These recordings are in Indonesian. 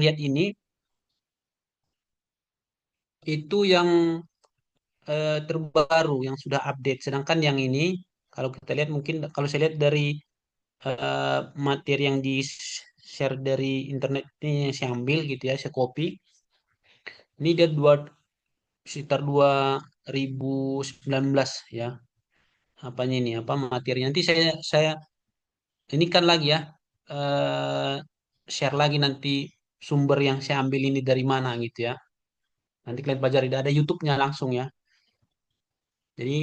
lihat ini itu yang terbaru yang sudah update. Sedangkan yang ini kalau kita lihat mungkin kalau saya lihat dari materi yang di share dari internet ini yang saya ambil gitu ya, saya copy. Ini dia sekitar 2019 ya. Apanya ini? Apa materi? Nanti saya ini kan lagi ya eh share lagi nanti sumber yang saya ambil ini dari mana gitu ya. Nanti kalian pelajari ada YouTube-nya langsung ya. Jadi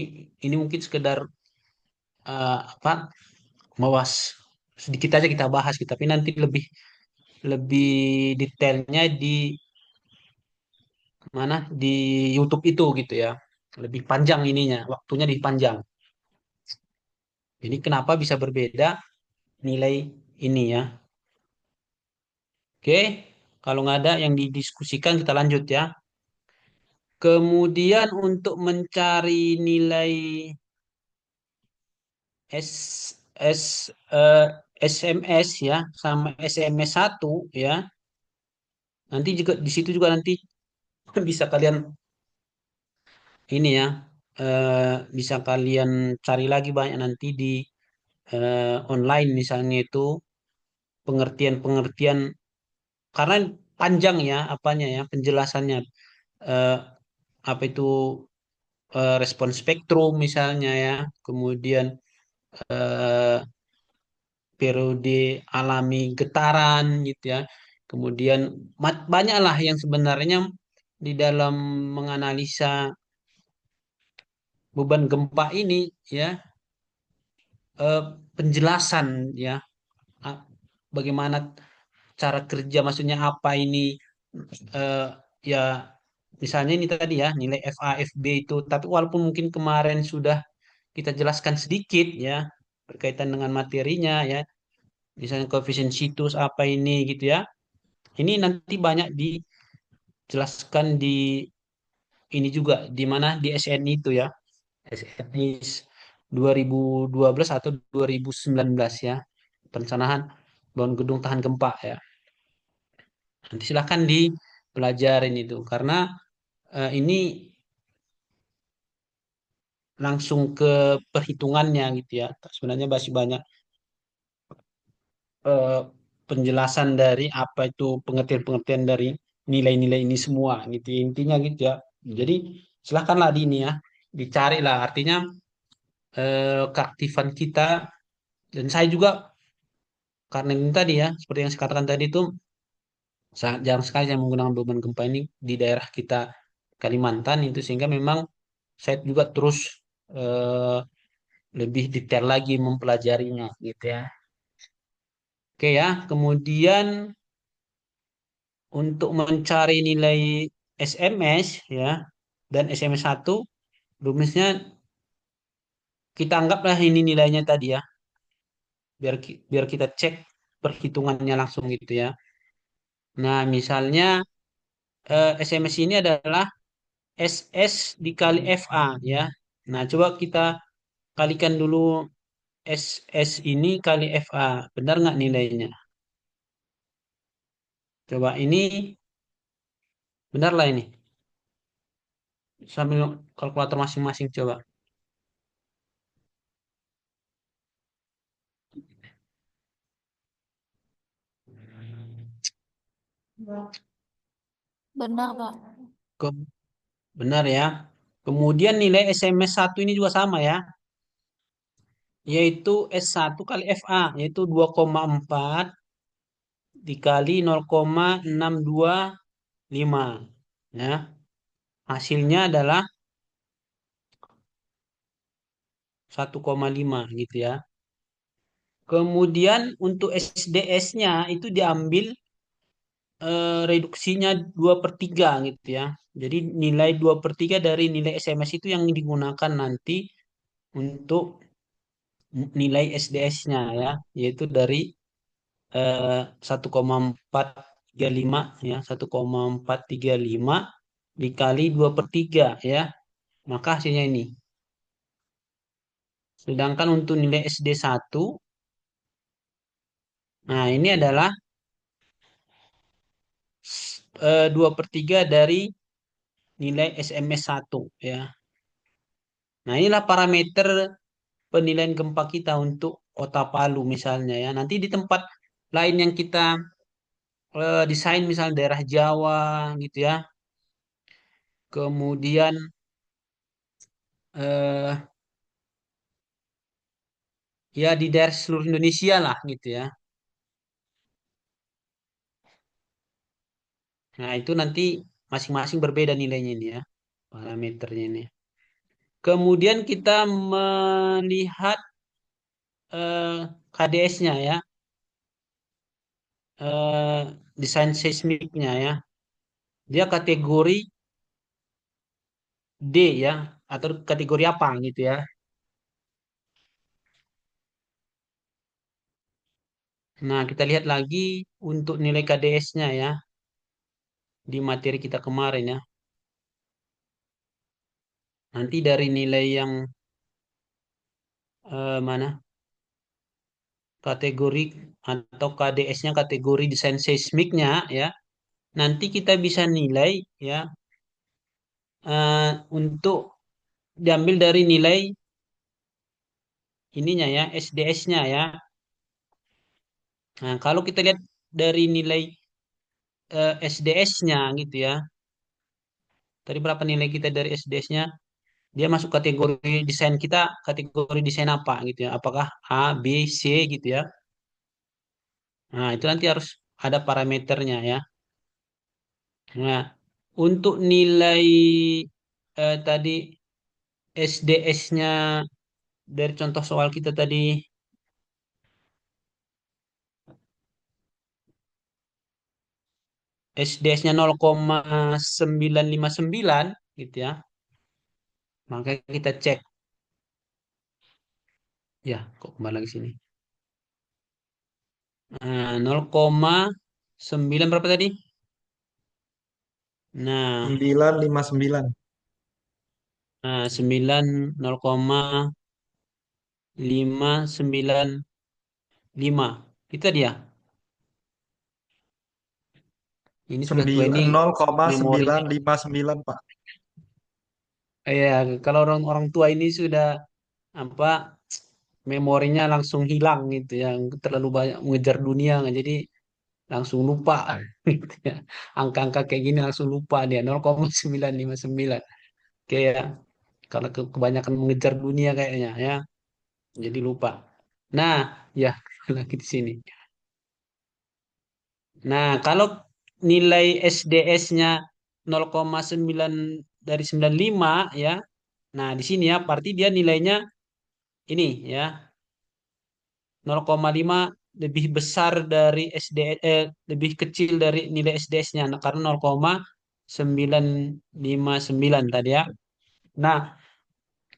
ini mungkin sekedar apa mawas sedikit aja kita bahas gitu. Tapi nanti lebih lebih detailnya di mana di YouTube itu gitu ya. Lebih panjang ininya, waktunya dipanjang. Jadi kenapa bisa berbeda nilai ini ya? Oke, kalau nggak ada yang didiskusikan kita lanjut ya. Kemudian untuk mencari nilai S, S, SMS ya sama SMS satu ya. Nanti juga di situ juga nanti bisa kalian ini ya bisa kalian cari lagi banyak nanti di online misalnya itu pengertian-pengertian karena panjang ya apanya ya penjelasannya eh, apa itu respon spektrum misalnya ya kemudian eh, periode alami getaran gitu ya kemudian banyaklah yang sebenarnya di dalam menganalisa beban gempa ini ya eh, penjelasan ya a- bagaimana cara kerja maksudnya apa ini eh, ya misalnya ini tadi ya nilai FA FB itu tapi walaupun mungkin kemarin sudah kita jelaskan sedikit ya berkaitan dengan materinya ya misalnya koefisien situs apa ini gitu ya ini nanti banyak dijelaskan di ini juga di mana di SNI itu ya SNI 2012 atau 2019 ya perencanaan bangun gedung tahan gempa ya nanti silahkan dipelajarin itu karena ini langsung ke perhitungannya gitu ya sebenarnya masih banyak eh, penjelasan dari apa itu pengertian-pengertian dari nilai-nilai ini semua gitu intinya gitu ya jadi silahkanlah di ini ya dicari lah artinya keaktifan kita dan saya juga karena ini tadi ya seperti yang saya katakan tadi itu sangat jarang sekali saya menggunakan beban gempa ini di daerah kita Kalimantan itu sehingga memang saya juga terus eh, lebih detail lagi mempelajarinya gitu ya. Oke ya, kemudian untuk mencari nilai SMS ya dan SMS satu rumusnya kita anggaplah ini nilainya tadi ya, biar kita cek perhitungannya langsung gitu ya. Nah, misalnya SMS ini adalah SS dikali FA ya. Nah, coba kita kalikan dulu SS ini kali FA. Benar nggak nilainya? Coba ini benar lah ini. Sambil kalkulator masing-masing coba. Benar, Pak. Ke- Benar ya. Kemudian nilai SMS satu ini juga sama ya. Yaitu S1 kali FA. Yaitu 2,4 dikali 0,625. Ya. Hasilnya adalah 1,5 gitu ya. Kemudian untuk SDS-nya itu diambil reduksinya 2/3 gitu ya. Jadi nilai 2/3 dari nilai SMS itu yang digunakan nanti untuk nilai SDS-nya ya, yaitu dari 1,435 ya, 1,435 dikali 2/3 ya. Maka hasilnya ini. Sedangkan untuk nilai SD 1, nah ini adalah 2/3 dari nilai SMS 1 ya. Nah, inilah parameter penilaian gempa kita untuk Kota Palu misalnya ya. Nanti di tempat lain yang kita desain misalnya daerah Jawa gitu ya. Kemudian eh, ya di daerah seluruh Indonesia lah gitu ya. Nah, itu nanti masing-masing berbeda nilainya ini ya, parameternya ini. Kemudian kita melihat KDS-nya ya, eh, desain seismiknya ya. Dia kategori D ya, atau kategori apa gitu ya. Nah, kita lihat lagi untuk nilai KDS-nya ya, di materi kita kemarin ya. Nanti dari nilai yang mana? Kategori atau KDS-nya kategori desain seismiknya ya. Nanti kita bisa nilai ya untuk diambil dari nilai ininya ya, SDS-nya ya. Nah, kalau kita lihat dari nilai SDS-nya gitu ya. Tadi berapa nilai kita dari SDS-nya? Dia masuk kategori desain kita, kategori desain apa gitu ya. Apakah A, B, C gitu ya. Nah, itu nanti harus ada parameternya ya. Nah, untuk nilai tadi SDS-nya dari contoh soal kita tadi SDS-nya 0,959 gitu ya. Maka kita cek ya, kok kembali lagi sini. Nah, 0,9 berapa tadi? Nah, 959. 9 0,595. Itu dia. Ini sudah tua ini Nol koma sembilan memorinya. lima sembilan Pak. Ya, kalau orang-orang tua ini sudah apa memorinya langsung hilang gitu yang terlalu banyak mengejar dunia jadi langsung lupa gitu ya. Angka-angka kayak gini langsung lupa dia 0,959 kayak karena kebanyakan mengejar dunia kayaknya ya jadi lupa. Nah, ya lagi di sini. Nah, kalau nilai SDS-nya 0,9 dari 95 ya. Nah, di sini ya berarti dia nilainya ini ya 0,5 lebih besar dari lebih kecil dari nilai SDS-nya karena 0,959 tadi ya. Nah,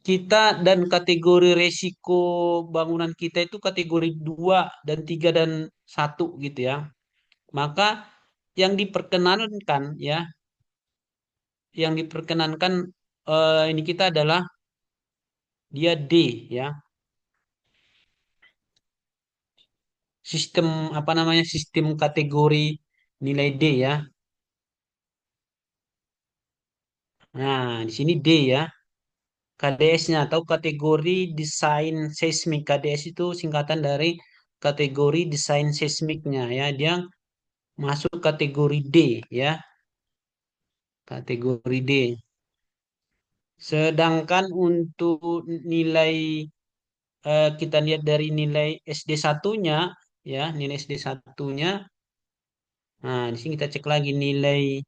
kita dan kategori resiko bangunan kita itu kategori 2 dan 3 dan 1 gitu ya. Maka yang diperkenankan ya, yang diperkenankan ini kita adalah dia D ya. Sistem apa namanya? Sistem kategori nilai D ya. Nah, di sini D ya. KDS-nya atau kategori desain seismik. KDS itu singkatan dari kategori desain seismiknya ya. Dia masuk kategori D ya. Kategori D. Sedangkan untuk nilai kita lihat dari nilai SD satunya ya, nilai SD satunya. Nah, di sini kita cek lagi nilainya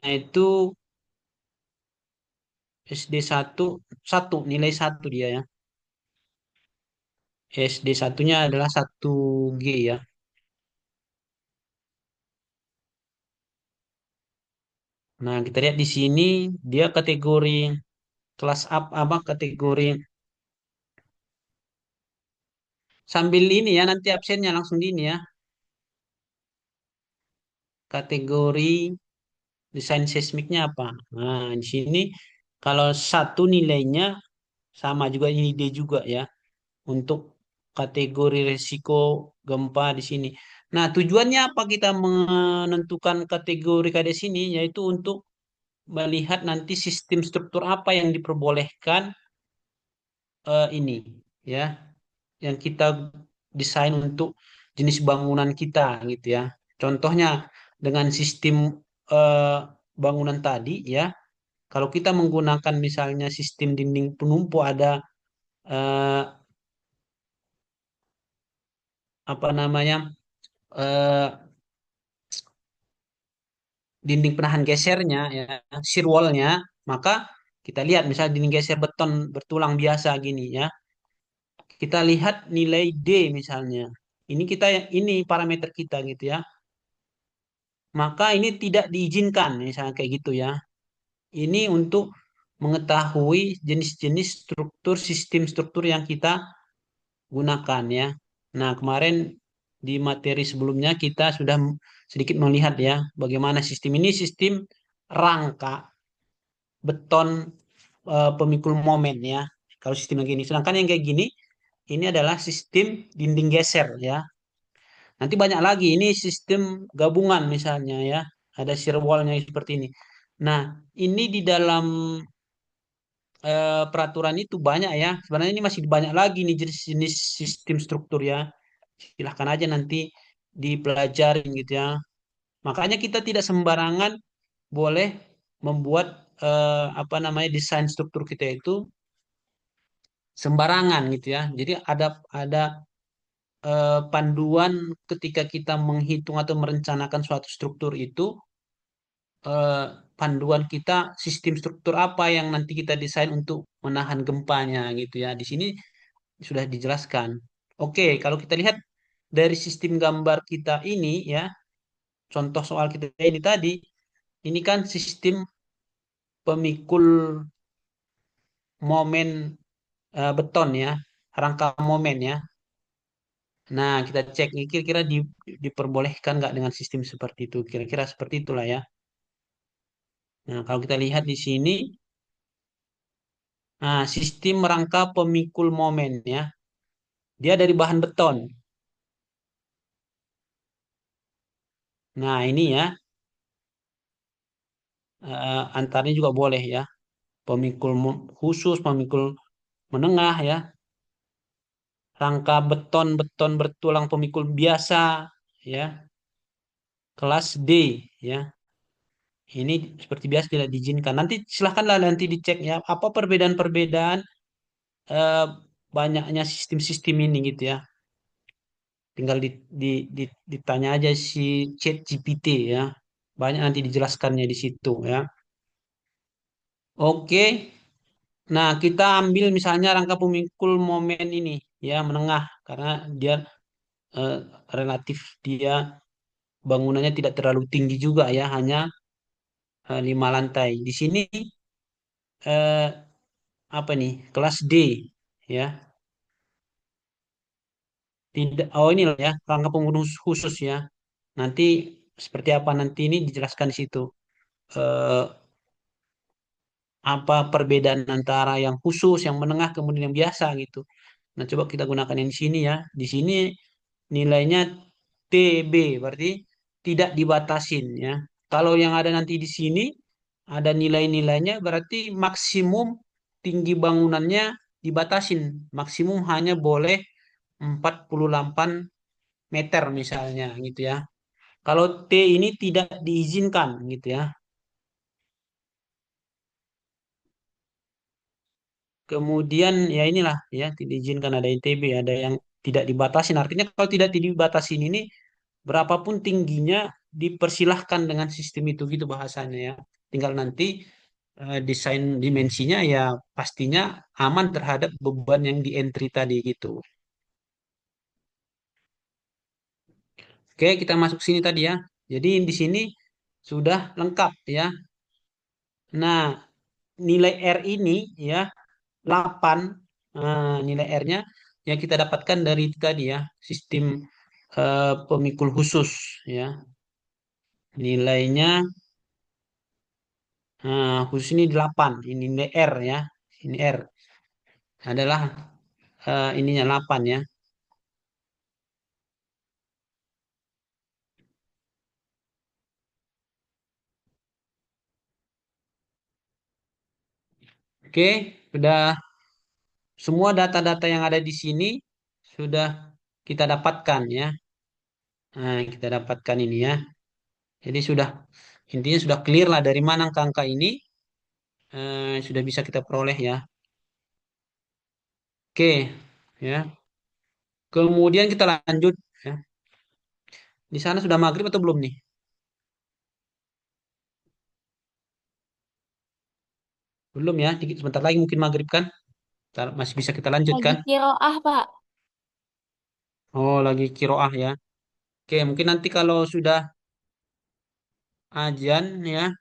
itu SD satu satu nilai satu dia ya. SD satunya adalah 1G ya. Nah, kita lihat di sini dia kategori kelas apa kategori sambil ini ya nanti absennya langsung di ini ya. Kategori desain seismiknya apa? Nah, di sini kalau satu nilainya sama juga ini D juga ya untuk kategori resiko gempa di sini. Nah, tujuannya apa kita menentukan kategori KDS ini? Yaitu untuk melihat nanti sistem struktur apa yang diperbolehkan ini, ya, yang kita desain untuk jenis bangunan kita, gitu ya. Contohnya dengan sistem eh, bangunan tadi, ya, kalau kita menggunakan misalnya sistem dinding penumpu ada eh, apa namanya eh, dinding penahan gesernya, ya, shear wall-nya, maka kita lihat misalnya dinding geser beton bertulang biasa gini, ya, kita lihat nilai D misalnya. Ini parameter kita gitu ya. Maka ini tidak diizinkan misalnya kayak gitu ya. Ini untuk mengetahui jenis-jenis struktur sistem struktur yang kita gunakan ya. Nah, kemarin di materi sebelumnya kita sudah sedikit melihat ya bagaimana sistem ini sistem rangka beton pemikul momen ya. Kalau sistem yang gini, sedangkan yang kayak gini ini adalah sistem dinding geser ya. Nanti banyak lagi ini sistem gabungan misalnya ya. Ada shear wall-nya seperti ini. Nah, ini di dalam peraturan itu banyak ya. Sebenarnya ini masih banyak lagi nih jenis-jenis sistem struktur ya. Silahkan aja nanti dipelajarin gitu ya. Makanya kita tidak sembarangan boleh membuat apa namanya desain struktur kita itu sembarangan gitu ya. Jadi ada panduan ketika kita menghitung atau merencanakan suatu struktur itu eh, panduan kita sistem struktur apa yang nanti kita desain untuk menahan gempanya gitu ya. Di sini sudah dijelaskan. Oke, kalau kita lihat dari sistem gambar kita ini ya, contoh soal kita ini tadi, ini kan sistem pemikul momen beton ya, rangka momen ya. Nah, kita cek ini kira-kira diperbolehkan nggak dengan sistem seperti itu. Kira-kira seperti itulah ya. Nah, kalau kita lihat di sini, nah, sistem rangka pemikul momen ya. Dia dari bahan beton. Nah, ini ya, antaranya juga boleh ya. Pemikul khusus, pemikul menengah ya. Rangka beton-beton bertulang pemikul biasa ya. Kelas D ya. Ini seperti biasa tidak diizinkan. Nanti silahkanlah nanti dicek ya. Apa perbedaan-perbedaan eh, banyaknya sistem-sistem ini gitu ya. Tinggal ditanya aja si ChatGPT ya. Banyak nanti dijelaskannya di situ ya. Oke. Nah, kita ambil misalnya rangka pemikul momen ini ya menengah karena dia eh, relatif dia bangunannya tidak terlalu tinggi juga ya, hanya 5 lantai. Di sini eh, apa nih? Kelas D ya. Tidak. Oh ini loh ya, rangka pembunuh khusus ya. Nanti seperti apa nanti ini dijelaskan di situ. Eh, apa perbedaan antara yang khusus, yang menengah, kemudian yang biasa gitu. Nah, coba kita gunakan yang di sini ya. Di sini nilainya TB, berarti tidak dibatasin ya. Kalau yang ada nanti di sini ada nilai-nilainya, berarti maksimum tinggi bangunannya dibatasin. Maksimum hanya boleh 48 meter misalnya gitu ya. Kalau T ini tidak diizinkan gitu ya. Kemudian ya inilah ya tidak diizinkan ada ITB, ada yang tidak dibatasin. Artinya kalau tidak dibatasin ini berapapun tingginya dipersilahkan dengan sistem itu gitu bahasanya ya. Tinggal nanti desain dimensinya ya pastinya aman terhadap beban yang di entry tadi gitu. Oke, kita masuk sini tadi ya. Jadi di sini sudah lengkap ya. Nah, nilai R ini ya 8 nilai R-nya yang kita dapatkan dari itu tadi ya, sistem pemikul khusus ya. Nilainya khusus ini 8. Ini nilai R ya. Ini R adalah ininya 8 ya. Oke, sudah semua data-data yang ada di sini sudah kita dapatkan ya. Nah, kita dapatkan ini ya. Jadi sudah intinya sudah clear lah dari mana angka-angka ini sudah bisa kita peroleh ya. Oke, ya. Kemudian kita lanjut ya. Di sana sudah maghrib atau belum nih? Belum ya. Dikit sebentar lagi mungkin maghrib kan. Masih bisa kita Lagi lanjutkan. kiroah, Pak. Oh, lagi kiroah ya. Oke, mungkin nanti kalau sudah ajan ya,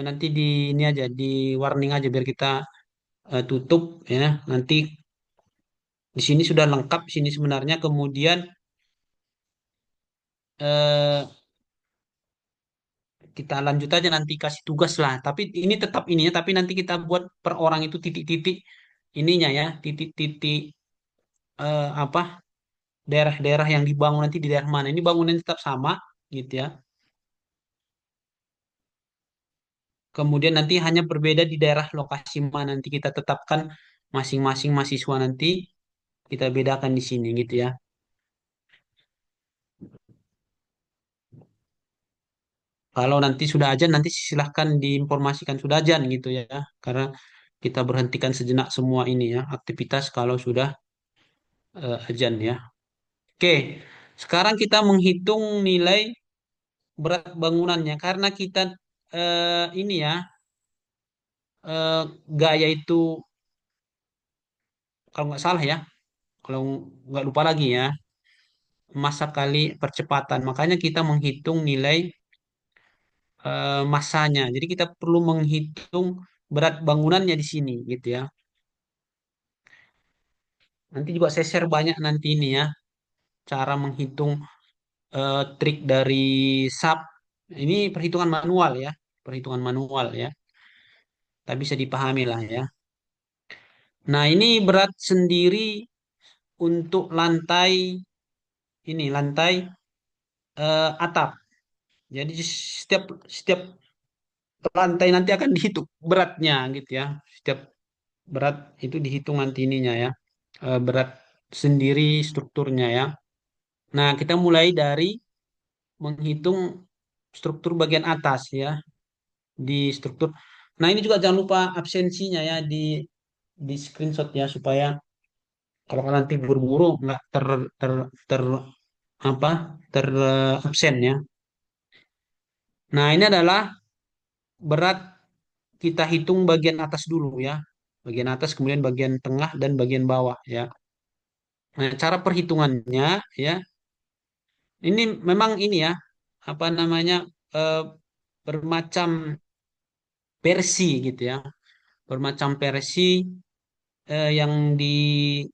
nanti di ini aja di warning aja biar kita tutup ya. Nanti di sini sudah lengkap sini sebenarnya. Kemudian eh, kita lanjut aja nanti kasih tugas lah. Tapi ini tetap ininya. Tapi nanti kita buat per orang itu titik-titik ininya ya, titik-titik apa daerah-daerah yang dibangun nanti di daerah mana. Ini bangunan tetap sama gitu ya. Kemudian nanti hanya berbeda di daerah lokasi mana nanti kita tetapkan masing-masing mahasiswa nanti kita bedakan di sini gitu ya. Kalau nanti sudah ajan nanti silahkan diinformasikan sudah ajan gitu ya. Karena kita berhentikan sejenak semua ini ya aktivitas kalau sudah ajan ya. Oke, sekarang kita menghitung nilai berat bangunannya karena kita ini ya eh, gaya itu kalau nggak salah ya, kalau nggak lupa lagi ya massa kali percepatan. Makanya kita menghitung nilai massanya. Jadi kita perlu menghitung berat bangunannya di sini gitu ya. Nanti juga saya share banyak nanti ini ya cara menghitung trik dari SAP. Ini perhitungan manual ya, perhitungan manual ya. Tapi bisa dipahami lah ya. Nah, ini berat sendiri untuk lantai ini, lantai atap. Jadi setiap setiap lantai nanti akan dihitung beratnya gitu ya. Setiap berat itu dihitung nanti ininya ya. Berat sendiri strukturnya ya. Nah, kita mulai dari menghitung struktur bagian atas ya di struktur. Nah, ini juga jangan lupa absensinya ya di screenshot ya supaya kalau nanti buru-buru nggak ter ter apa ter absen ya. Nah, ini adalah berat kita hitung bagian atas dulu ya. Bagian atas, kemudian bagian tengah dan bagian bawah ya. Nah, cara perhitungannya ya, ini memang ini ya, apa namanya eh, bermacam versi gitu ya. Bermacam versi yang digunakan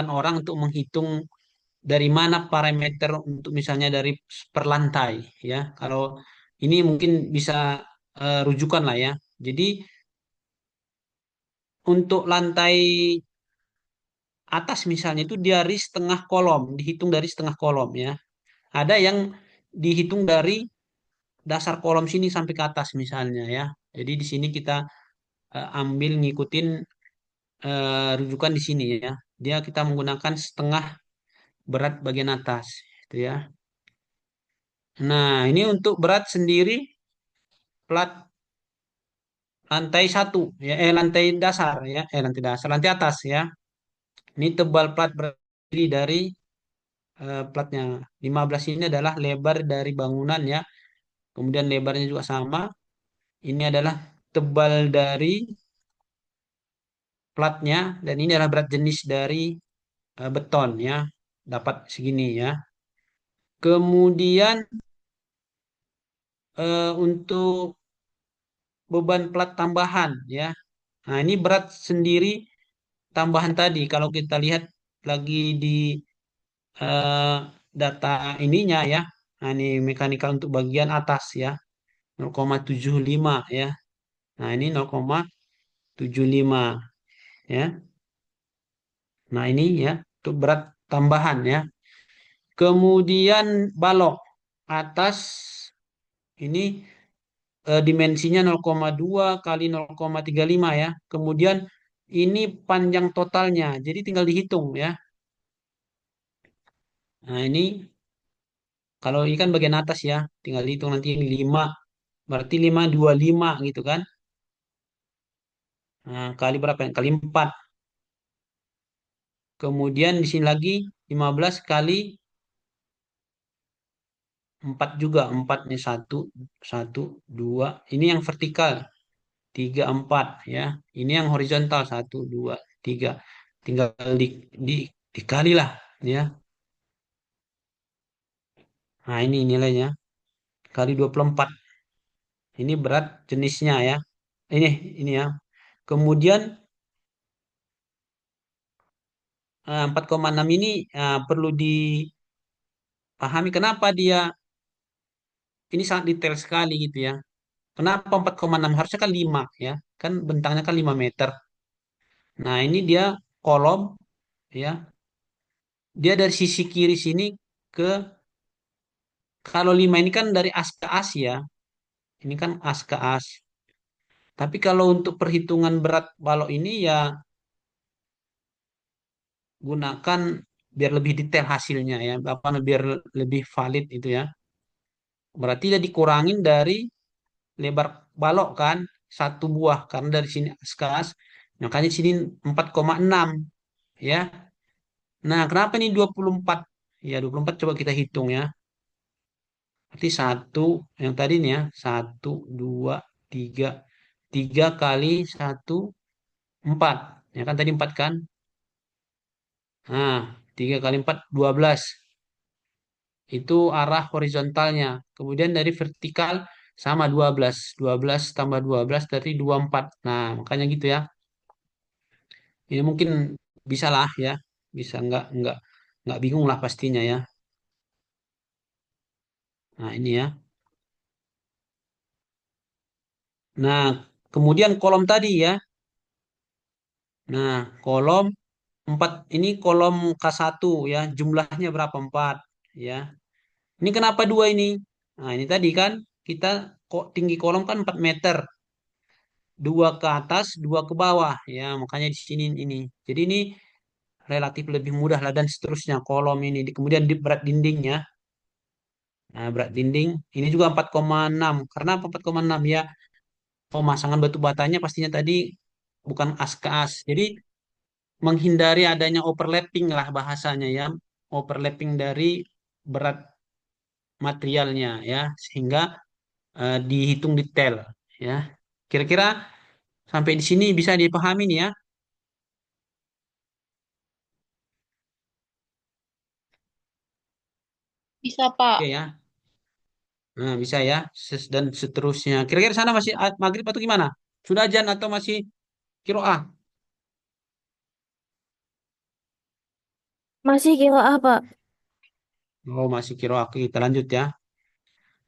orang untuk menghitung dari mana parameter untuk misalnya dari per lantai ya. Kalau ini mungkin bisa rujukan lah ya. Jadi untuk lantai atas misalnya itu dari setengah kolom, dihitung dari setengah kolom ya. Ada yang dihitung dari dasar kolom sini sampai ke atas misalnya ya. Jadi di sini kita ambil ngikutin rujukan di sini ya. Dia kita menggunakan setengah berat bagian atas gitu ya. Nah, ini untuk berat sendiri plat lantai satu ya, lantai dasar ya, lantai dasar, lantai atas ya. Ini tebal plat berdiri dari platnya 15 ini adalah lebar dari bangunan ya. Kemudian lebarnya juga sama. Ini adalah tebal dari platnya dan ini adalah berat jenis dari beton ya. Dapat segini ya. Kemudian untuk beban plat tambahan ya. Nah, ini berat sendiri tambahan tadi kalau kita lihat lagi di eh, data ininya ya. Nah, ini mekanikal untuk bagian atas ya 0,75 ya. Nah, ini 0,75 ya. Nah, ini ya untuk berat tambahan ya. Kemudian balok atas ini dimensinya 0,2 kali 0,35 ya. Kemudian ini panjang totalnya. Jadi tinggal dihitung ya. Nah, ini kalau ini kan bagian atas ya, tinggal dihitung nanti ini 5. Berarti 525 gitu kan. Nah, kali berapa? Kali 4. Kemudian di sini lagi 15 kali 4 juga. 4 nih, satu, 2. Ini yang vertikal. 3 4 ya. Ini yang horizontal. Satu, 2, 3. Tinggal di, dikali lah ya. Nah, ini nilainya. Kali 24. Ini berat jenisnya ya. Ini, ini ya. Kemudian 4,6 ini perlu dipahami kenapa dia ini sangat detail sekali gitu ya. Kenapa 4,6 harusnya kan 5 ya. Kan bentangnya kan 5 meter. Nah, ini dia kolom ya. Dia dari sisi kiri sini ke kalau 5 ini kan dari as ke as ya. Ini kan as ke as. Tapi kalau untuk perhitungan berat balok ini ya gunakan biar lebih detail hasilnya ya. Apa biar lebih valid itu ya. Berarti dia dikurangin dari lebar balok kan satu buah karena dari sini as ke as. Makanya di sini 4,6 ya. Nah, kenapa ini 24? Ya, 24 coba kita hitung ya. Berarti satu, yang tadi nih ya, satu, dua, tiga. Tiga kali satu, 4. Ya kan tadi 4 kan? Nah, 3 kali 4, 12. Itu arah horizontalnya. Kemudian dari vertikal sama 12. 12 tambah 12 dari 24. Nah, makanya gitu ya. Ini mungkin bisa lah ya. Bisa nggak bingung lah pastinya ya. Nah, ini ya. Nah, kemudian kolom tadi ya. Nah, kolom 4 ini kolom K1 ya, jumlahnya berapa? 4 ya. Ini kenapa 2 ini? Nah, ini tadi kan kita kok tinggi kolom kan 4 meter. Dua ke atas, dua ke bawah ya, makanya di sini ini. Jadi ini relatif lebih mudah lah dan seterusnya kolom ini. Kemudian di berat dindingnya. Nah, berat dinding ini juga 4,6. Karena apa 4,6 ya? Pemasangan batu batanya pastinya tadi bukan as ke as. Jadi menghindari adanya overlapping lah bahasanya ya, overlapping dari berat materialnya ya, sehingga dihitung detail ya. Kira-kira sampai di sini bisa dipahami nih ya. Bisa, Pak. Oke ya. Nah, bisa ya. Dan seterusnya. Kira-kira sana masih maghrib atau gimana? Sudah ajan atau masih kiroah? Masih kira apa? Oh, masih kiroah. Oke, kita lanjut ya.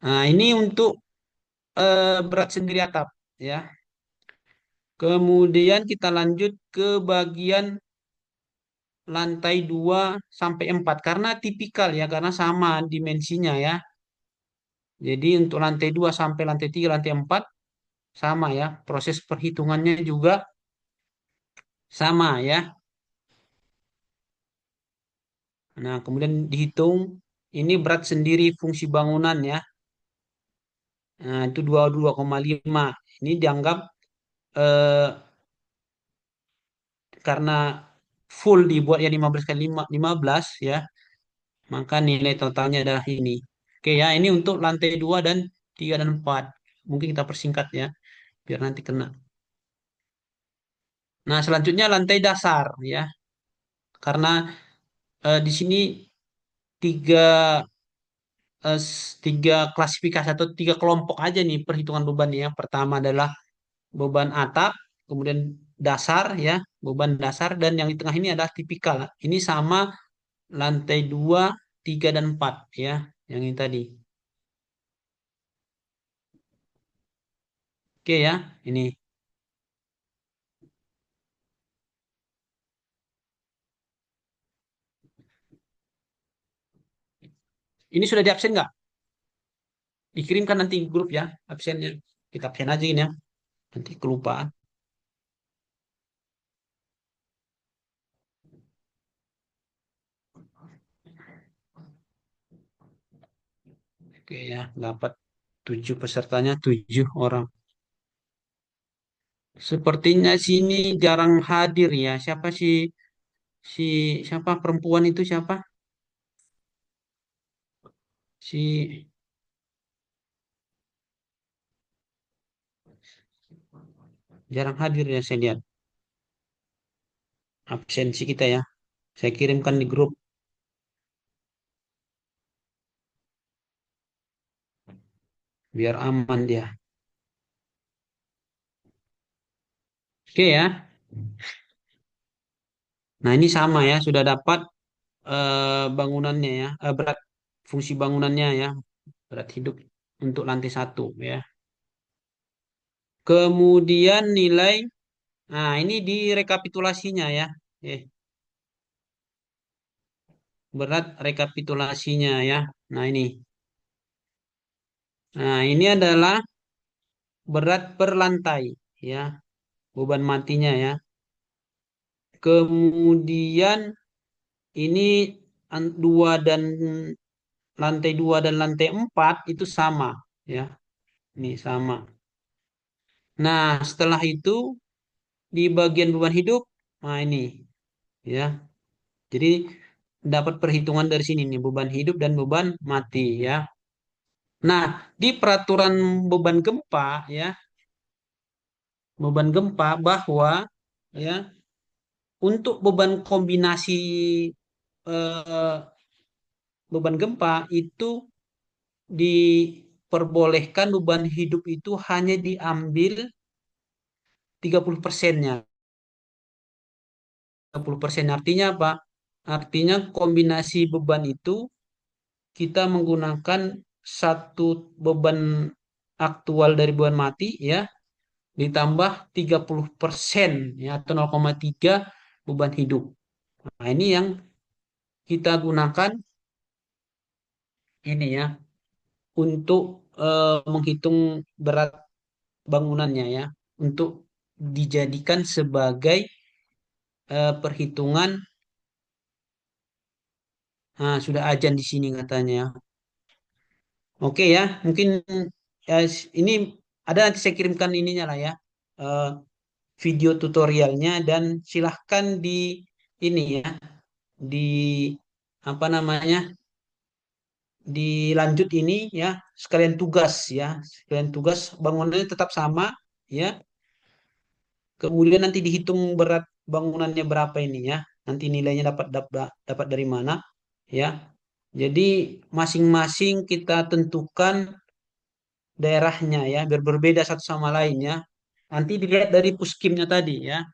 Nah, ini untuk berat sendiri atap ya. Kemudian kita lanjut ke bagian lantai 2 sampai 4 karena tipikal ya karena sama dimensinya ya. Jadi untuk lantai 2 sampai lantai 3 lantai 4 sama ya. Proses perhitungannya juga sama ya. Nah, kemudian dihitung ini berat sendiri fungsi bangunan ya. Nah, itu 22,5. Ini dianggap eh, karena full dibuat ya 15 kali 15 ya, maka nilai totalnya adalah ini. Oke ya, ini untuk lantai 2 dan 3 dan 4. Mungkin kita persingkat ya, biar nanti kena. Nah, selanjutnya lantai dasar ya. Karena di sini tiga tiga klasifikasi atau tiga kelompok aja nih perhitungan beban ya. Pertama adalah beban atap, kemudian dasar ya, beban dasar dan yang di tengah ini adalah tipikal. Ini sama lantai 2, 3 dan 4 ya, yang ini tadi. Oke ya, ini. Ini sudah di absen nggak? Dikirimkan nanti grup ya absennya. Kita absen aja ini ya. Nanti kelupaan. Oke ya, dapat 7 pesertanya, 7 orang. Sepertinya sini jarang hadir ya. Siapa sih si siapa perempuan itu siapa? Si jarang hadir ya saya lihat. Absensi kita ya. Saya kirimkan di grup biar aman dia. Oke ya. Nah, ini sama ya, sudah dapat bangunannya ya, berat fungsi bangunannya ya, berat hidup untuk lantai satu ya. Kemudian nilai, nah ini di rekapitulasinya ya, eh, berat rekapitulasinya ya. Nah ini, nah ini adalah berat per lantai ya, beban matinya ya. Kemudian ini dua dan lantai 4 itu sama ya, ini sama. Nah, setelah itu di bagian beban hidup, nah ini ya. Jadi dapat perhitungan dari sini nih beban hidup dan beban mati ya. Nah, di peraturan beban gempa ya, beban gempa bahwa ya untuk beban kombinasi eh, beban gempa itu diperbolehkan beban hidup itu hanya diambil 30%-nya. 30% artinya apa? Artinya kombinasi beban itu kita menggunakan satu beban aktual dari beban mati ya ditambah 30% ya atau 0,3 beban hidup. Nah, ini yang kita gunakan ini ya untuk menghitung berat bangunannya ya untuk dijadikan sebagai perhitungan. Nah, sudah ajan di sini katanya. Oke ya, mungkin ini ada nanti saya kirimkan ininya lah ya, eh, video tutorialnya dan silahkan di ini ya, di apa namanya, dilanjut ini ya, sekalian tugas ya, sekalian tugas bangunannya tetap sama ya, kemudian nanti dihitung berat bangunannya berapa ini ya, nanti nilainya dapat dapat dapat dari mana ya. Jadi masing-masing kita tentukan daerahnya ya, biar berbeda satu sama lainnya. Nanti dilihat dari puskimnya tadi ya.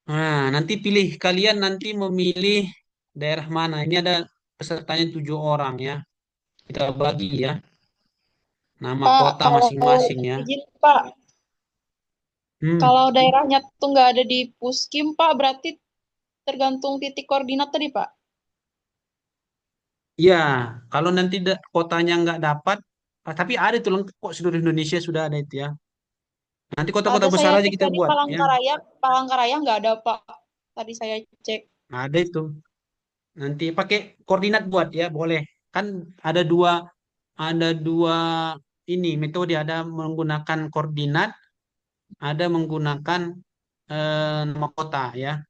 Nah, nanti pilih kalian nanti memilih daerah mana. Ini ada pesertanya 7 orang ya. Kita bagi ya, nama Pak, kota kalau masing-masing ya. izin Pak, Hmm, kalau daerahnya tuh nggak ada di Puskim Pak, berarti tergantung titik koordinat tadi Pak. ya. Kalau nanti kotanya nggak dapat, tapi ada itu lengkap kok seluruh Indonesia sudah ada itu ya. Nanti kota-kota Ada besar saya aja cek kita tadi buat ya. Palangkaraya nggak ada Pak. Tadi saya cek. Ada itu. Nanti pakai koordinat buat ya, boleh. Kan ada dua ada dua ini metode, ada menggunakan koordinat, ada menggunakan nama kota ya.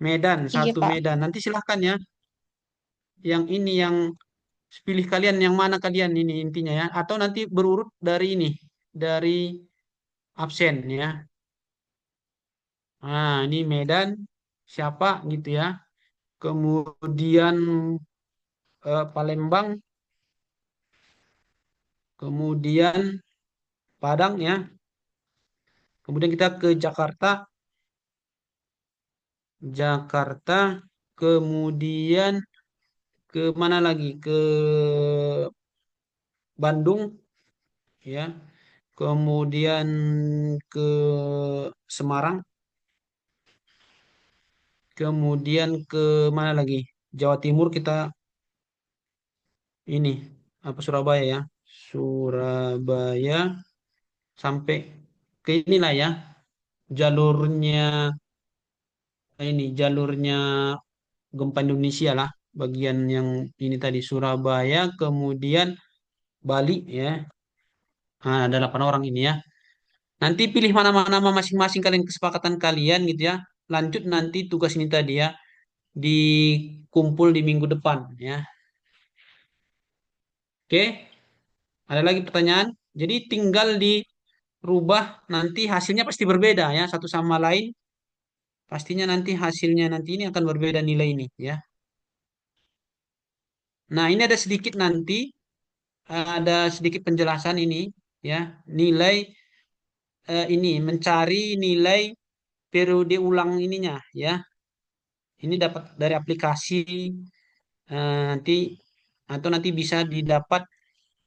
Medan, Iya satu Pak. Medan. Nanti silahkan ya. Yang ini yang pilih kalian yang mana kalian ini intinya ya. Atau nanti berurut dari ini, dari absen ya. Nah, ini Medan siapa gitu ya. Kemudian Palembang, kemudian Padang ya. Kemudian kita ke Jakarta, Jakarta, kemudian ke mana lagi? Ke Bandung ya. Kemudian ke Semarang, kemudian ke mana lagi? Jawa Timur kita ini apa Surabaya ya. Surabaya sampai ke inilah ya, jalurnya jalurnya gempa Indonesia lah, bagian yang ini tadi Surabaya, kemudian Bali ya. Nah, ada 8 orang ini ya. Nanti pilih nama-nama masing-masing kalian, kesepakatan kalian gitu ya. Lanjut nanti tugas ini tadi ya, dikumpul di minggu depan ya. Oke, ada lagi pertanyaan? Jadi tinggal dirubah, nanti hasilnya pasti berbeda ya, satu sama lain. Pastinya nanti hasilnya nanti ini akan berbeda nilai ini ya. Nah, ini ada sedikit nanti, ada sedikit penjelasan ini ya. Nilai ini mencari nilai periode ulang ininya ya. Ini dapat dari aplikasi, nanti atau nanti bisa didapat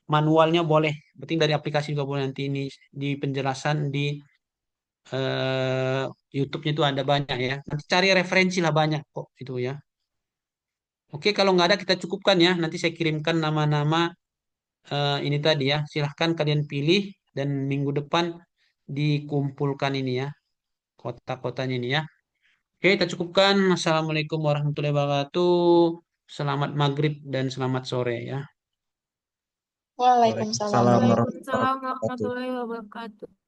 manualnya boleh. Penting dari aplikasi juga boleh, nanti ini di penjelasan di eh, YouTube-nya itu ada banyak ya. Nanti cari referensi lah, banyak kok itu ya. Oke, kalau nggak ada kita cukupkan ya. Nanti saya kirimkan nama-nama ini tadi ya. Silahkan kalian pilih dan minggu depan dikumpulkan ini ya, kota-kotanya ini ya. Oke, kita cukupkan. Assalamualaikum warahmatullahi wabarakatuh. Selamat maghrib dan selamat sore ya. Waalaikumsalam Waalaikumsalam warahmatullahi warahmatullahi Waalaikumsalam wabarakatuh. warahmatullahi wabarakatuh.